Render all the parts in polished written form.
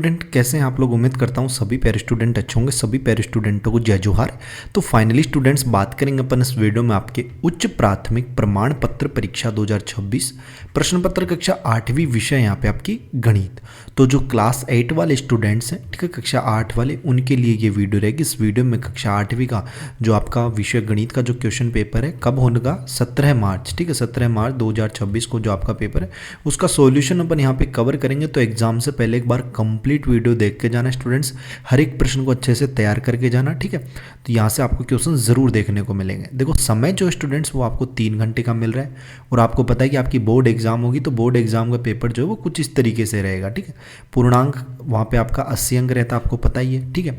Student कैसे हैं आप लोग। उम्मीद करता हूँ सभी प्यारे स्टूडेंट अच्छे होंगे। सभी प्यारे स्टूडेंटों को जय जोहार। तो फाइनली स्टूडेंट्स बात करेंगे अपन इस वीडियो में आपके उच्च प्राथमिक प्रमाण पत्र परीक्षा 2026 प्रश्न पत्र कक्षा 8वीं विषय यहाँ पे आपकी गणित। तो जो क्लास 8 वाले स्टूडेंट्स हैं, ठीक है, कक्षा 8 वाले, उनके लिए ये वीडियो रहेगी। इस वीडियो में कक्षा 8वीं का जो आपका विषय गणित का जो क्वेश्चन पेपर है कब होगा, 17 मार्च, ठीक है, 17 मार्च 2026 को जो आपका पेपर है उसका सॉल्यूशन अपन यहाँ पे कवर करेंगे। तो एग्जाम से पहले एक बार कंप्लीट वीडियो देख के जाना स्टूडेंट्स, हर एक प्रश्न को अच्छे से तैयार करके जाना, ठीक है। तो यहाँ से आपको क्वेश्चन जरूर देखने को मिलेंगे। देखो समय जो स्टूडेंट्स वो आपको 3 घंटे का मिल रहा है और आपको पता है कि आपकी बोर्ड एग्जाम होगी तो बोर्ड एग्जाम का पेपर जो है वो कुछ इस तरीके से रहेगा, ठीक है। पूर्णांक वहाँ पे आपका 80 अंक रहता है, आपको पता ही है, ठीक है।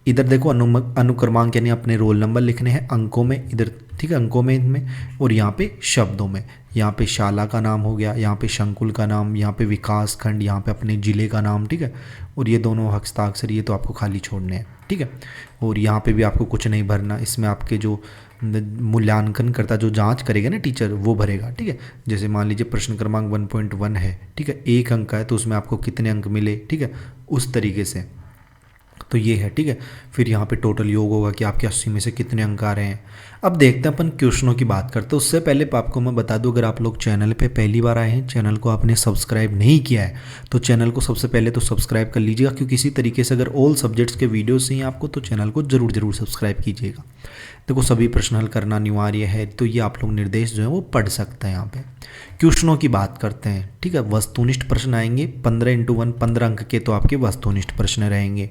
इधर देखो अनुक्रमांक यानी अपने रोल नंबर लिखने हैं अंकों में, इधर, ठीक है, अंकों में इनमें, और यहाँ पे शब्दों में, यहाँ पे शाला का नाम हो गया, यहाँ पे शंकुल का नाम, यहाँ पे विकास खंड, यहाँ पे अपने जिले का नाम, ठीक है। और ये दोनों हस्ताक्षर ये तो आपको खाली छोड़ने हैं, ठीक है। और यहाँ पे भी आपको कुछ नहीं भरना, इसमें आपके जो मूल्यांकन करता जो जांच करेगा ना टीचर वो भरेगा, ठीक है। जैसे मान लीजिए प्रश्न क्रमांक 1.1 है, ठीक है, 1 अंक का है तो उसमें आपको कितने अंक मिले, ठीक है, उस तरीके से। तो ये है, ठीक है। फिर यहाँ पे टोटल योग होगा कि आपके 80 में से कितने अंक आ रहे हैं। अब देखते हैं अपन क्वेश्चनों की बात करते हैं। उससे पहले आपको मैं बता दूं, अगर आप लोग चैनल पे पहली बार आए हैं, चैनल को आपने सब्सक्राइब नहीं किया है तो चैनल को सबसे पहले तो सब्सक्राइब कर लीजिएगा, क्योंकि इसी तरीके से अगर ऑल सब्जेक्ट्स के वीडियोस चाहिए आपको तो चैनल को जरूर सब्सक्राइब कीजिएगा। देखो सभी प्रश्न हल करना अनिवार्य है, तो ये आप लोग निर्देश जो है वो पढ़ सकते हैं। यहाँ पे क्वेश्चनों की बात करते हैं, ठीक है। वस्तुनिष्ठ प्रश्न आएंगे 15x1 15 अंक के, तो आपके वस्तुनिष्ठ प्रश्न रहेंगे,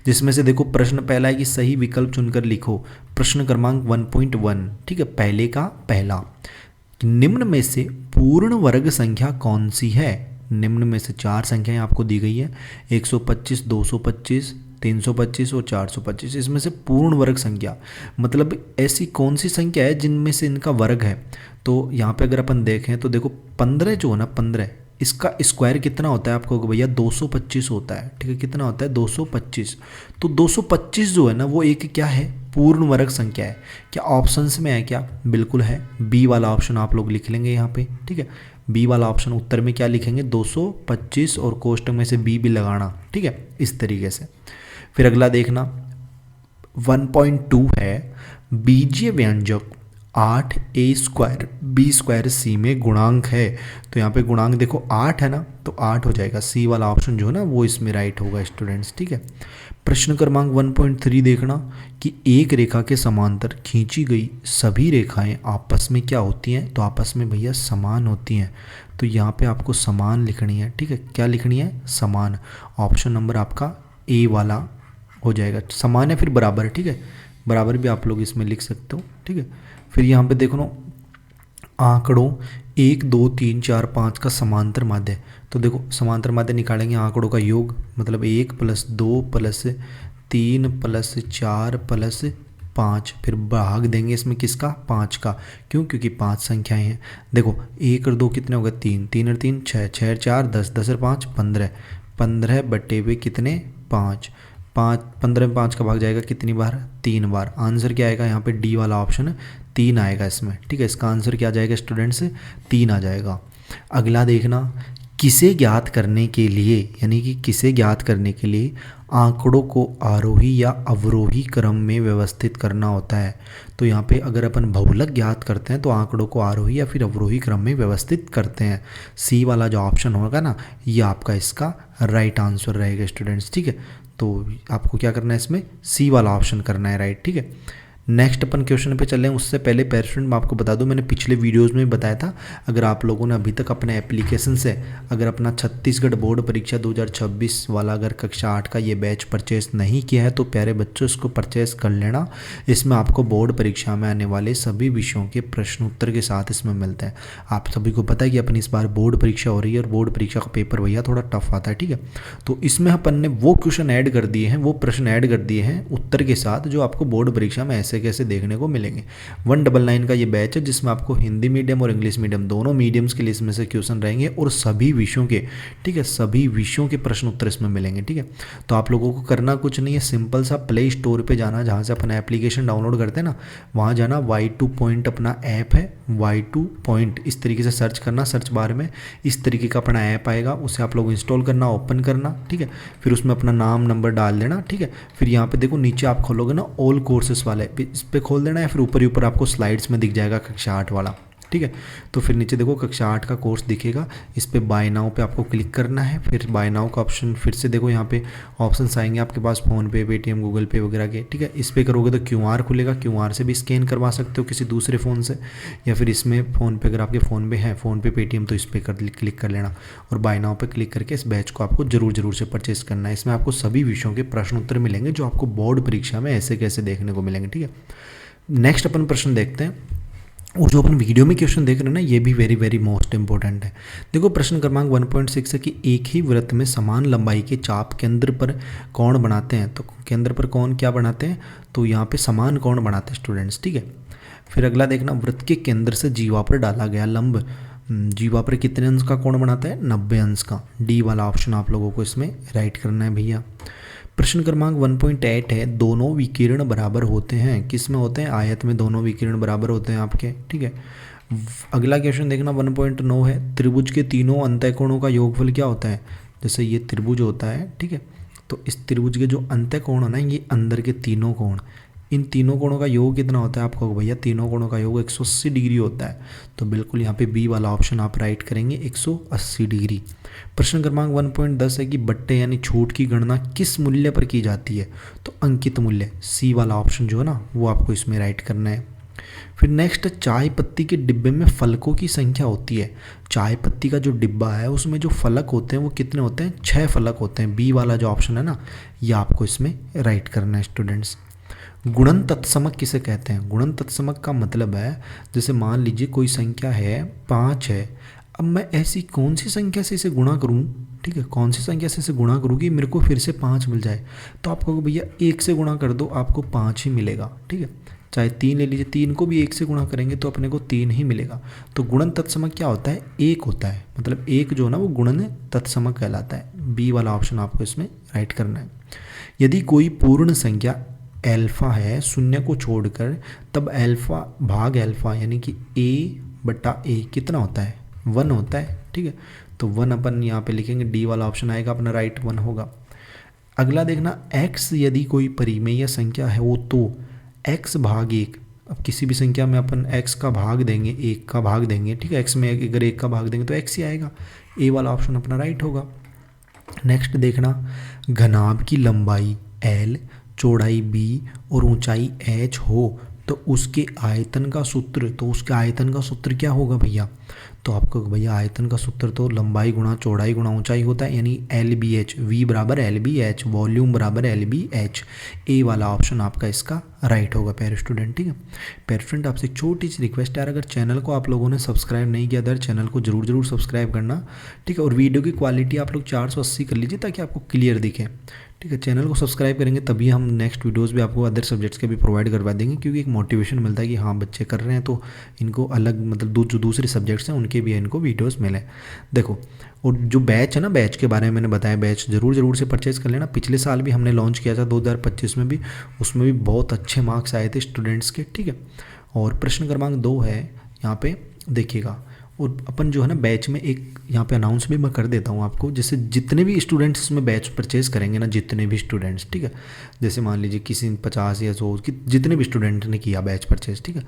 जिसमें से देखो प्रश्न पहला है कि सही विकल्प चुनकर लिखो। प्रश्न क्रमांक 1.1, ठीक है, पहले का पहला, निम्न में से पूर्ण वर्ग संख्या कौन सी है। निम्न में से 4 संख्याएं आपको दी गई है, 125, 225, 325 और 425। इसमें से पूर्ण वर्ग संख्या मतलब ऐसी कौन सी संख्या है जिनमें से इनका वर्ग है। तो यहाँ पे अगर अपन देखें तो देखो 15 जो है ना, 15 इसका स्क्वायर कितना होता है आपको भैया, 225 होता है, ठीक है। कितना होता है, 225। तो 225 जो है ना वो एक क्या है, पूर्ण वर्ग संख्या है। क्या ऑप्शंस में है क्या, बिल्कुल है, बी वाला ऑप्शन आप लोग लिख लेंगे यहाँ पे, ठीक है। बी वाला ऑप्शन उत्तर में क्या लिखेंगे, 225 और कोष्टक में से बी भी लगाना, ठीक है, इस तरीके से। फिर अगला देखना 1.2 है, बीजीय व्यंजक 8a² b² c में गुणांक है। तो यहाँ पे गुणांक देखो 8 है ना, तो 8 हो जाएगा, सी वाला ऑप्शन जो है ना वो इसमें राइट होगा स्टूडेंट्स, ठीक है। प्रश्न क्रमांक 1.3 देखना कि एक रेखा के समांतर खींची गई सभी रेखाएं आपस में क्या होती हैं, तो आपस में भैया समान होती हैं। तो यहाँ पे आपको समान लिखनी है, ठीक है। क्या लिखनी है, समान। ऑप्शन नंबर आपका ए वाला हो जाएगा, समान है फिर बराबर, ठीक है, बराबर भी आप लोग इसमें लिख सकते हो, ठीक है। फिर यहाँ पे देखो ना आंकड़ों 1 2 3 4 5 का समांतर माध्य। तो देखो समांतर माध्य निकालेंगे, आंकड़ों का योग मतलब 1 + 2 + 3 + 4 + 5, फिर भाग देंगे इसमें किसका, 5 का। क्यों, क्योंकि 5 संख्याएं हैं। देखो 1 और 2 कितने हो गए, 3, 3 और 3 6, 6 और 4 10, 10 और 5 15, 15 बटे हुए कितने, 5, 15 में 5 का भाग जाएगा कितनी बार, 3 बार। आंसर क्या आएगा यहाँ पे, डी वाला ऑप्शन 3 आएगा इसमें, ठीक है। इसका आंसर क्या आ जाएगा स्टूडेंट्स, 3 आ जाएगा। अगला देखना, किसे ज्ञात करने के लिए, यानी कि किसे ज्ञात करने के लिए आंकड़ों को आरोही या अवरोही क्रम में व्यवस्थित करना होता है। तो यहाँ पे अगर अपन बहुलक ज्ञात करते हैं तो आंकड़ों को आरोही या फिर अवरोही क्रम में व्यवस्थित करते हैं। सी वाला जो ऑप्शन होगा ना ये आपका इसका राइट आंसर रहेगा स्टूडेंट्स, ठीक है। तो आपको क्या करना है, इसमें सी वाला ऑप्शन करना है, राइट, ठीक है। नेक्स्ट अपन क्वेश्चन पे चलें उससे पहले पेरेंट मैं आपको बता दूं, मैंने पिछले वीडियोस में बताया था, अगर आप लोगों ने अभी तक अपने एप्लीकेशन से अगर अपना छत्तीसगढ़ बोर्ड परीक्षा 2026 वाला अगर कक्षा 8 का ये बैच परचेस नहीं किया है तो प्यारे बच्चों इसको परचेस कर लेना। इसमें आपको बोर्ड परीक्षा में आने वाले सभी विषयों के प्रश्न उत्तर के साथ इसमें मिलते हैं। आप सभी को पता है कि अपनी इस बार बोर्ड परीक्षा हो रही है और बोर्ड परीक्षा का पेपर भैया थोड़ा टफ आता है, ठीक है। तो इसमें अपन ने वो क्वेश्चन ऐड कर दिए हैं, वो प्रश्न ऐड कर दिए हैं उत्तर के साथ जो आपको बोर्ड परीक्षा में ऐसे ऐसे कैसे देखने को मिलेंगे। 199 का ये बैच है जिसमें आपको हिंदी मीडियम और इंग्लिश मीडियम दोनों मीडियम्स के लिए इसमें से क्वेश्चन रहेंगे और सभी विषयों के, ठीक है, सभी विषयों के प्रश्न उत्तर इसमें मिलेंगे। ठीक है, तो आप लोगों को करना कुछ नहीं है, सिंपल सा प्ले स्टोर पे जाना, जहाँ से अपन एप्लीकेशन डाउनलोड करते हैं ना, वहाँ जाना, Y2 पॉइंट अपना ऐप है, Y2 पॉइंट इस तरीके से सर्च करना, सर्च बार में इस तरीके का अपना ऐप आएगा, उसे आप लोग इंस्टॉल करना, ओपन करना। ठीक है, फिर उसमें अपना नाम नंबर डाल देना। ठीक है, फिर यहाँ पे देखो नीचे आप खोलोगे ना ऑल कोर्सेस वाले, इस पर खोल देना है, फिर ऊपर ही ऊपर आपको स्लाइड्स में दिख जाएगा कक्षा 8 वाला। ठीक है, तो फिर नीचे देखो कक्षा 8 का कोर्स दिखेगा, इस पे बाय नाउ पे आपको क्लिक करना है। फिर बाय नाउ का ऑप्शन फिर से देखो, यहाँ पे ऑप्शंस आएंगे आपके पास फ़ोन पे, पेटीएम, गूगल पे वगैरह के। ठीक है, इस पे करोगे तो QR खुलेगा, QR से भी स्कैन करवा सकते हो किसी दूसरे फ़ोन से, या फिर इसमें फ़ोन पे, अगर आपके फ़ोन पे है फ़ोन पे पेटीएम, तो इस पर क्लिक कर लेना और बाय नाउ पे क्लिक करके इस बैच को आपको ज़रूर से परचेस करना है। इसमें आपको सभी विषयों के प्रश्न उत्तर मिलेंगे जो आपको बोर्ड परीक्षा में ऐसे कैसे देखने को मिलेंगे। ठीक है, नेक्स्ट अपन प्रश्न देखते हैं, और जो अपन वीडियो में क्वेश्चन देख रहे हैं ना, ये भी वेरी मोस्ट इंपॉर्टेंट है। देखो प्रश्न क्रमांक 1.6 है कि एक ही वृत्त में समान लंबाई के चाप केंद्र पर कोण बनाते हैं। तो केंद्र पर कोण क्या बनाते हैं, तो यहाँ पे समान कोण बनाते हैं स्टूडेंट्स। ठीक है, फिर अगला देखना, वृत्त के केंद्र से जीवा पर डाला गया लंब जीवा पर कितने अंश का कोण बनाता है, 90 अंश का। डी वाला ऑप्शन आप लोगों को इसमें राइट करना है भैया। प्रश्न क्रमांक 1.8 है, दोनों विकिरण बराबर होते हैं, किस में होते हैं, आयत में दोनों विकिरण बराबर होते हैं आपके। ठीक है, अगला क्वेश्चन देखना 1.9 है, त्रिभुज के तीनों अंतःकोणों का योगफल क्या होता है। जैसे ये त्रिभुज होता है, ठीक है, तो इस त्रिभुज के जो अंतःकोण है ना, ये अंदर के तीनों कोण, इन तीनों कोणों का योग कितना होता है आपको भैया, तीनों कोणों का योग 180 डिग्री होता है। तो बिल्कुल यहाँ पे बी वाला ऑप्शन आप राइट करेंगे, 180 डिग्री। प्रश्न क्रमांक 1.10 है कि बट्टे यानी छूट की गणना किस मूल्य पर की जाती है, तो अंकित मूल्य, सी वाला ऑप्शन जो है ना वो आपको इसमें राइट करना है। फिर नेक्स्ट, चाय पत्ती के डिब्बे में फलकों की संख्या होती है। चाय पत्ती का जो डिब्बा है उसमें जो फलक होते हैं वो कितने होते हैं, 6 फलक होते हैं। बी वाला जो ऑप्शन है ना, ये आपको इसमें राइट करना है स्टूडेंट्स। गुणन तत्समक किसे कहते हैं, गुणन तत्समक का मतलब है, जैसे मान लीजिए कोई संख्या है 5 है, अब मैं ऐसी कौन सी संख्या से इसे गुणा करूं, ठीक है, कौन सी संख्या से इसे गुणा करूँ कि मेरे को फिर से 5 मिल जाए। तो आप कहोगे भैया 1 से गुणा कर दो, आपको 5 ही मिलेगा। ठीक है, चाहे 3 ले लीजिए, 3 को भी 1 से गुणा करेंगे तो अपने को 3 ही मिलेगा। तो गुणन तत्समक क्या होता है, 1 होता है, मतलब 1 जो है ना वो गुणन तत्समक कहलाता है। बी वाला ऑप्शन आपको इसमें राइट करना है। यदि कोई पूर्ण संख्या एल्फा है शून्य को छोड़कर, तब एल्फा भाग एल्फा यानी कि a/a कितना होता है, 1 होता है। ठीक है, तो 1 अपन यहाँ पे लिखेंगे, डी वाला ऑप्शन आएगा अपना राइट, 1 होगा। अगला देखना, x यदि कोई परिमेय संख्या है वो तो x भाग 1, अब किसी भी संख्या में अपन x का भाग देंगे, 1 का भाग देंगे, ठीक है, x में अगर 1 का भाग देंगे तो x ही आएगा, ए वाला ऑप्शन अपना राइट होगा। नेक्स्ट देखना, घनाभ की लंबाई l, चौड़ाई b और ऊंचाई h हो तो उसके आयतन का सूत्र, तो उसके आयतन का सूत्र क्या होगा भैया, तो आपको भैया आयतन का सूत्र तो लंबाई गुणा चौड़ाई गुणा ऊंचाई होता है, यानी LBH, V बराबर LBH, वॉल्यूम बराबर LBH। ए वाला ऑप्शन आपका इसका राइट होगा प्यारे स्टूडेंट। ठीक है, प्यारे स्टूडेंट आपसे एक छोटी सी रिक्वेस्ट है, अगर चैनल को आप लोगों ने सब्सक्राइब नहीं किया अदर चैनल को जरूर सब्सक्राइब करना। ठीक है, और वीडियो की क्वालिटी आप लोग 480 कर लीजिए ताकि आपको क्लियर दिखे। ठीक है, चैनल को सब्सक्राइब करेंगे तभी हम नेक्स्ट वीडियोस भी आपको अदर सब्जेक्ट्स के भी प्रोवाइड करवा देंगे, क्योंकि एक मोटिवेशन मिलता है कि हाँ बच्चे कर रहे हैं तो इनको अलग, मतलब जो दूसरे सब्जेक्ट्स हैं उनके भी इनको वीडियोस मिले। देखो, और जो बैच है ना, बैच के बारे में मैंने बताया, बैच जरूर से परचेज़ कर लेना। पिछले साल भी हमने लॉन्च किया था 2025 में भी, उसमें भी बहुत अच्छे मार्क्स आए थे स्टूडेंट्स के। ठीक है, और प्रश्न क्रमांक 2 है यहाँ पे देखिएगा, और अपन जो है ना बैच में एक यहाँ पे अनाउंस भी मैं कर देता हूँ आपको, जैसे जितने भी स्टूडेंट्स इसमें बैच परचेज़ करेंगे ना, जितने भी स्टूडेंट्स, ठीक है, जैसे मान लीजिए किसी 50 या 100 जितने भी स्टूडेंट ने किया बैच परचेज़, ठीक है,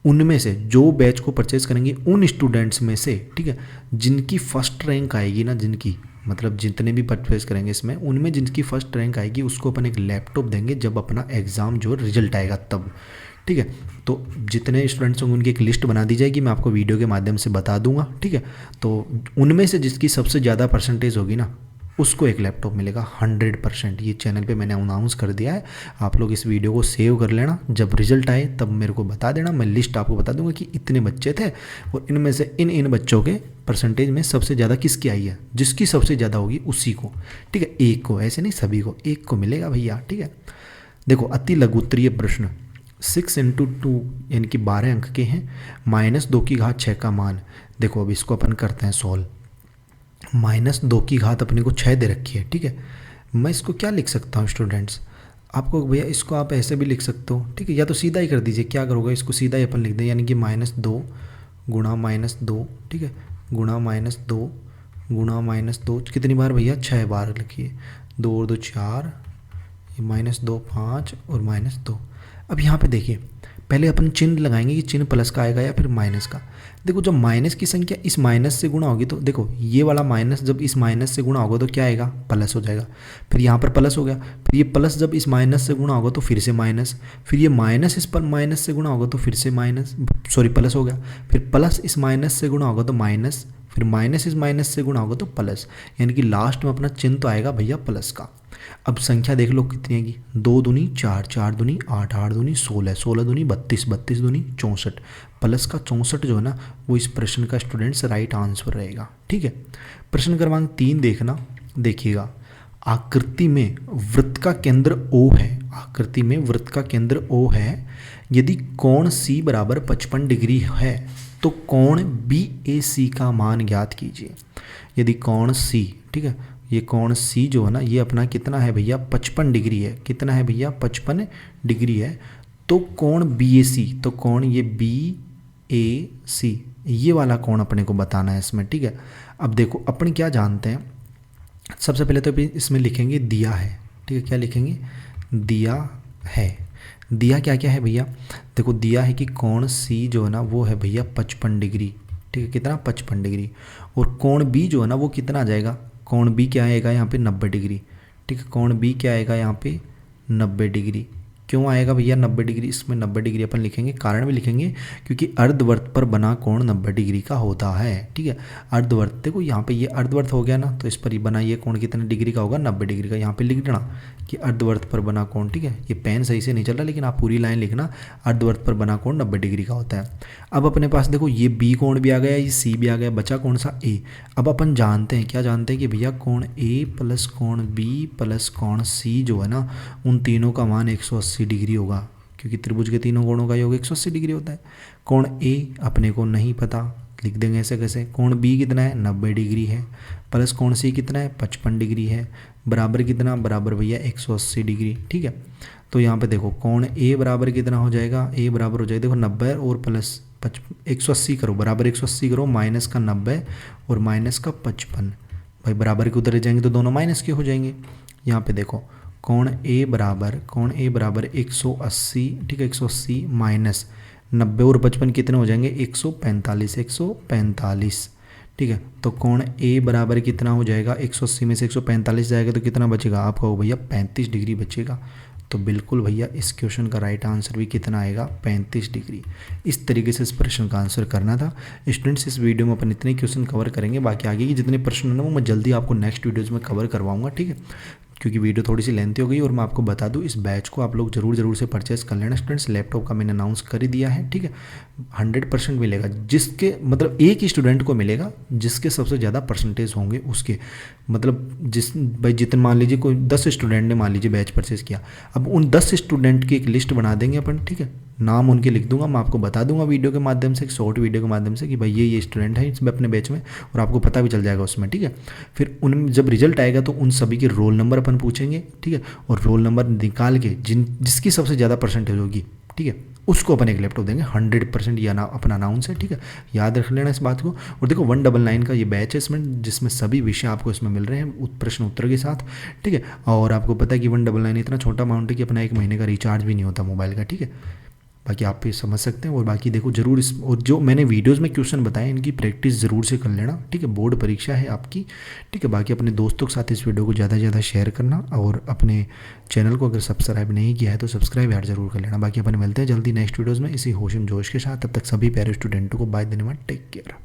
उनमें से जो बैच को परचेज़ करेंगे उन स्टूडेंट्स में से, ठीक है, जिनकी फर्स्ट रैंक आएगी ना, जिनकी मतलब जितने भी परचेज़ करेंगे इसमें, उनमें जिनकी फर्स्ट रैंक आएगी उसको अपन एक लैपटॉप देंगे जब अपना एग्ज़ाम जो रिजल्ट आएगा तब। ठीक है, तो जितने स्टूडेंट्स होंगे उनकी एक लिस्ट बना दी जाएगी, मैं आपको वीडियो के माध्यम से बता दूंगा। ठीक है, तो उनमें से जिसकी सबसे ज़्यादा परसेंटेज होगी ना उसको एक लैपटॉप मिलेगा 100%। ये चैनल पे मैंने अनाउंस कर दिया है, आप लोग इस वीडियो को सेव कर लेना, जब रिजल्ट आए तब मेरे को बता देना, मैं लिस्ट आपको बता दूंगा कि इतने बच्चे थे और इनमें से इन बच्चों के परसेंटेज में सबसे ज़्यादा किसकी आई है, जिसकी सबसे ज़्यादा होगी उसी को। ठीक है, एक को, ऐसे नहीं सभी को, एक को मिलेगा भैया। ठीक है, देखो अति लघुत्तरीय प्रश्न, 6 इंटू 2 यानी कि 12 अंक के हैं, -2 की घात 6 का मान। देखो अब इसको अपन करते हैं सॉल्व। -2 की घात अपने को 6 दे रखी है, ठीक है। मैं इसको क्या लिख सकता हूँ स्टूडेंट्स, आपको भैया इसको आप ऐसे भी लिख सकते हो, ठीक है, या तो सीधा ही कर दीजिए। क्या करोगे, इसको सीधा ही अपन लिख दें, यानी कि -2 गुणा -2, ठीक है, गुणा -2 गुणा -2 कितनी बार भैया, 6 बार लिखिए। 2 और 2 4, -2 5 और -2। अब यहाँ पे देखिए, पहले अपन चिन्ह लगाएंगे कि चिन्ह प्लस का आएगा या फिर माइनस का। देखो जब माइनस की संख्या इस माइनस से गुणा होगी तो देखो ये वाला माइनस जब इस माइनस से गुणा होगा तो क्या आएगा, प्लस हो जाएगा। फिर यहाँ पर प्लस हो गया, फिर ये प्लस जब इस माइनस से गुणा होगा तो फिर से माइनस, फिर ये माइनस इस पर माइनस से गुणा होगा तो फिर से माइनस, सॉरी प्लस हो गया, फिर प्लस इस माइनस से गुणा होगा तो माइनस, फिर माइनस इस माइनस से गुणा होगा तो प्लस, यानी कि लास्ट में अपना चिन्ह तो आएगा भैया प्लस का। अब संख्या देख लो कितनी आएगी, 2 दूनी 4, 4 दूनी 8, 8 दूनी 16, 16 दूनी 32, 32 दूनी 64, प्लस का 64 जो है ना वो इस प्रश्न का स्टूडेंट्स राइट आंसर रहेगा, ठीक है। प्रश्न क्रमांक 3 देखना, देखिएगा, आकृति में वृत्त का केंद्र O है, आकृति में वृत्त का केंद्र O है, यदि कोण C बराबर 55 डिग्री है तो कोण BAC का मान ज्ञात कीजिए। यदि कोण C, ठीक है, ये कोण C जो है ना ये अपना कितना है भैया, 55 डिग्री है, कितना है भैया 55 डिग्री है, तो कोण BAC, तो कोण ये BAC ये वाला कोण अपने को बताना है इसमें, ठीक है। अब देखो अपन क्या जानते हैं, सबसे पहले तो इसमें लिखेंगे दिया है, ठीक है, क्या लिखेंगे, दिया है। दिया क्या क्या है भैया, देखो दिया है कि कोण C जो है ना वो है भैया 55 डिग्री, ठीक है, कितना 55 डिग्री, और कोण B जो है ना वो कितना आ जाएगा, कोण B क्या आएगा यहाँ पे 90 डिग्री, ठीक है, कोण B क्या आएगा यहाँ पे 90 डिग्री। क्यों आएगा भैया 90 डिग्री, इसमें 90 डिग्री अपन लिखेंगे, कारण भी लिखेंगे क्योंकि अर्धवर्त पर बना कोण 90 डिग्री का होता है, ठीक है। अर्धवर्त देखो यहाँ पे ये अर्धवर्त हो गया ना, तो इस पर ये बना ये कोण कितने डिग्री का होगा, 90 डिग्री का। यहाँ पे लिख देना कि अर्धवर्त पर बना कोण, ठीक है, ये पेन सही से नहीं चल रहा लेकिन आप पूरी लाइन लिखना, अर्धवर्त पर बना कोण 90 डिग्री का होता है। अब अपने पास देखो ये B कोण भी आ गया, ये C भी आ गया, बचा कौन सा A। अब अपन जानते हैं, क्या जानते हैं कि भैया कोण A प्लस कोण B प्लस कोण C जो है ना उन तीनों का मान 180 डिग्री होगा, क्योंकि त्रिभुज के तीनों कोणों का योग 180 डिग्री होता है। कोण A अपने को नहीं पता, लिख देंगे ऐसे कैसे, कोण B कितना है 90 डिग्री है, प्लस कोण C कितना है 55 डिग्री है, बराबर कितना, बराबर भैया 180 डिग्री, ठीक है। तो यहाँ पे देखो कोण A बराबर कितना हो जाएगा, A बराबर हो जाएगा देखो 90 और प्लस 180 करो, बराबर 180 करो, माइनस का 90 और माइनस का 55, भाई बराबर के उधर जाएंगे तो दोनों माइनस के हो जाएंगे। यहाँ पे देखो कोण A बराबर 180, ठीक है, 180 माइनस 90 और 55 कितने हो जाएंगे 145, 145, ठीक है। तो कोण A बराबर कितना हो जाएगा, 180 में से 145 जाएगा तो कितना बचेगा, आपका हो भैया 35 डिग्री बचेगा। तो बिल्कुल भैया इस क्वेश्चन का राइट आंसर भी कितना आएगा, 35 डिग्री। इस तरीके से इस प्रश्न का आंसर करना था। स्टूडेंट्स इस वीडियो में अपन इतने क्वेश्चन कवर करेंगे, बाकी आगे की जितने प्रश्न हैं वो मैं जल्दी आपको नेक्स्ट वीडियोज़ में कवर करवाऊंगा, ठीक है, क्योंकि वीडियो थोड़ी सी लेंथी हो गई। और मैं आपको बता दूं इस बैच को आप लोग जरूर से परचेस कर लेना स्टूडेंट्स, लैपटॉप का मैंने अनाउंस कर ही दिया है, ठीक है। 100% मिलेगा, जिसके मतलब एक ही स्टूडेंट को मिलेगा जिसके सबसे ज़्यादा परसेंटेज होंगे उसके, मतलब जिस भाई जितने मान लीजिए कोई 10 स्टूडेंट ने मान लीजिए बैच परचेस किया, अब उन 10 स्टूडेंट की एक लिस्ट बना देंगे अपन, ठीक है, नाम उनके लिख दूंगा, मैं आपको बता दूंगा वीडियो के माध्यम से, एक शॉर्ट वीडियो के माध्यम से कि भाई ये स्टूडेंट है इसमें अपने बैच में, और आपको पता भी चल जाएगा उसमें, ठीक है। फिर उन जब रिजल्ट आएगा तो उन सभी के रोल नंबर अपन पूछेंगे, ठीक है, और रोल नंबर निकाल के जिसकी सबसे ज़्यादा परसेंटेज होगी, ठीक है, उसको अपन एक लैपटॉप देंगे। 100% ये अपना अनाउंस है, ठीक है, याद रख लेना इस बात को। और देखो 199 का ये बैच है इसमें, जिसमें सभी विषय आपको इसमें मिल रहे हैं प्रश्न उत्तर के साथ, ठीक है। और आपको पता है कि 199 इतना छोटा अमाउंट है कि अपना 1 महीने का रिचार्ज भी नहीं होता मोबाइल का, ठीक है। बाकी आप ये समझ सकते हैं। और बाकी देखो जरूर इस, और जो मैंने वीडियोस में क्वेश्चन बताए इनकी प्रैक्टिस ज़रूर से कर लेना, ठीक है, बोर्ड परीक्षा है आपकी, ठीक है। बाकी अपने दोस्तों के साथ इस वीडियो को ज़्यादा से ज़्यादा शेयर करना, और अपने चैनल को अगर सब्सक्राइब नहीं किया है तो सब्सक्राइब यार जरूर कर लेना। बाकी अपन मिलते हैं जल्दी नेक्स्ट वीडियोज़ में इसी होश जोश के साथ, तब तक सभी प्यारे स्टूडेंटों को बाय, धन्यवाद, टेक केयर।